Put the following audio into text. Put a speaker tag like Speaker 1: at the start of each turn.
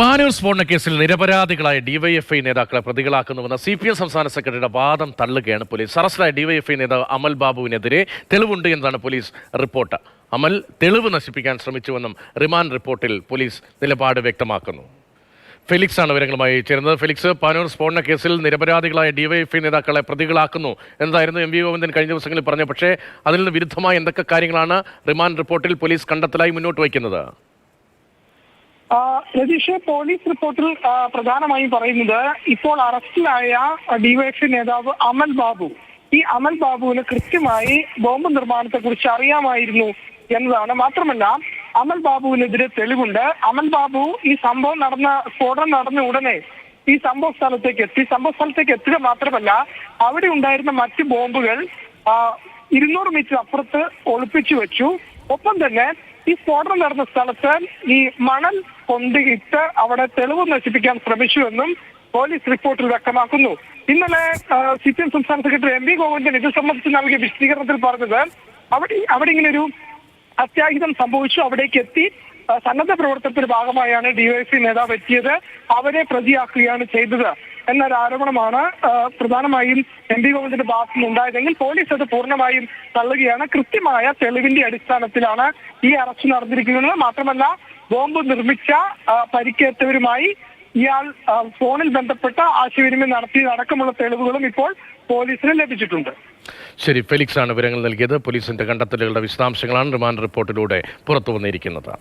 Speaker 1: പാനൂർ സ്ഫോടന കേസിൽ നിരപരാധികളായ ഡിവൈഎഫ്ഐ നേതാക്കളെ പ്രതികളാക്കുന്നുവെന്ന CPM സംസ്ഥാന സെക്രട്ടറിയുടെ വാദം തള്ളുകയാണ് പോലീസ്. അറസ്റ്റിലായ ഡിവൈഎഫ്ഐ നേതാവ് അമൽ ബാബുവിനെതിരെ തെളിവുണ്ട് എന്നതാണ് പോലീസ് റിപ്പോർട്ട്. അമൽ തെളിവ് നശിപ്പിക്കാൻ ശ്രമിച്ചുവെന്നും റിമാൻഡ് റിപ്പോർട്ടിൽ പോലീസ് നിലപാട് വ്യക്തമാക്കുന്നു. ഫെലിക്സ് ആണ് വിവരങ്ങളുമായി ചേരുന്നത്. ഫെലിക്സ്, പാനൂർ സ്ഫോടന കേസിൽ നിരപരാധികളായ ഡിവൈഎഫ്ഐ നേതാക്കളെ പ്രതികളാക്കുന്നു എന്നതായിരുന്നു MV ഗോവിന്ദൻ കഴിഞ്ഞ ദിവസങ്ങളിൽ പറഞ്ഞത്. പക്ഷേ അതിൽ നിന്ന് വിരുദ്ധമായ എന്തൊക്കെ കാര്യങ്ങളാണ് റിമാൻഡ് റിപ്പോർട്ടിൽ പോലീസ് കണ്ടെത്തലായി മുന്നോട്ട് വയ്ക്കുന്നത്?
Speaker 2: രതീഷ്, പോലീസ് റിപ്പോർട്ടിൽ പ്രധാനമായും പറയുന്നത് ഇപ്പോൾ അറസ്റ്റിലായ ഡിവൈഎഫ്ഐ നേതാവ് അമൽ ബാബു, ഈ അമൽ ബാബുവിന് കൃത്യമായി ബോംബ് നിർമ്മാണത്തെ കുറിച്ച് അറിയാമായിരുന്നു എന്നതാണ്. മാത്രമല്ല, അമൽ ബാബുവിനെതിരെ തെളിവുണ്ട്. അമൽ ബാബു ഈ സ്ഫോടനം നടന്ന ഉടനെ ഈ സംഭവ സ്ഥലത്തേക്ക് എത്തുക മാത്രമല്ല, അവിടെ ഉണ്ടായിരുന്ന മറ്റ് ബോംബുകൾ 200 മീറ്റർ അപ്പുറത്ത് ഒളിപ്പിച്ചു വെച്ചു. ഒപ്പം തന്നെ ഈ സ്ഫോടനം നടന്ന സ്ഥലത്ത് ഈ മണൽ കൊണ്ടിട്ട് അവിടെ തെളിവ് നശിപ്പിക്കാൻ ശ്രമിച്ചുവെന്നും പോലീസ് റിപ്പോർട്ടിൽ വ്യക്തമാക്കുന്നു. ഇന്നലെ CPM സംസ്ഥാന സെക്രട്ടറി MV ഗോവിന്ദൻ ഇത് സംബന്ധിച്ച് നൽകിയ വിശദീകരണത്തിൽ പറഞ്ഞത് അവിടെ ഇങ്ങനെ ഒരു അത്യാഹിതം സംഭവിച്ചു, അവിടേക്ക് എത്തി സന്നദ്ധ പ്രവർത്തനത്തിന്റെ ഭാഗമായാണ് ഡിവൈഎഫ്ഐ നേതാവ് എത്തിയത്, അവരെ പ്രതിയാക്കുകയാണ് ചെയ്തത് എന്നൊരു ആരോപണമാണ് പ്രധാനമായും MV ഗോവിന്ദന്റെ ഭാഗത്തു നിന്നുണ്ടായതെങ്കിൽ പോലീസ് അത് പൂർണ്ണമായും തള്ളുകയാണ്. കൃത്യമായ തെളിവിന്റെ അടിസ്ഥാനത്തിലാണ് ഈ അറസ്റ്റ് നടന്നിരിക്കുന്നത്. മാത്രമല്ല, ബോംബ് നിർമ്മിച്ച പരിക്കേറ്റവരുമായി ഇയാൾ ഫോണിൽ ബന്ധപ്പെട്ട ആശയവിനിമയം നടത്തിയതടക്കമുള്ള തെളിവുകളും ഇപ്പോൾ പോലീസിന് ലഭിച്ചിട്ടുണ്ട്.
Speaker 1: ശരി, ഫെലിക്സ് ആണ് വിവരങ്ങൾ നൽകിയത്. പോലീസിന്റെ കണ്ടെത്തലുകളുടെ വിശദാംശങ്ങളാണ് റിമാൻഡ് റിപ്പോർട്ടിലൂടെ പുറത്തു വന്നിരിക്കുന്നത്.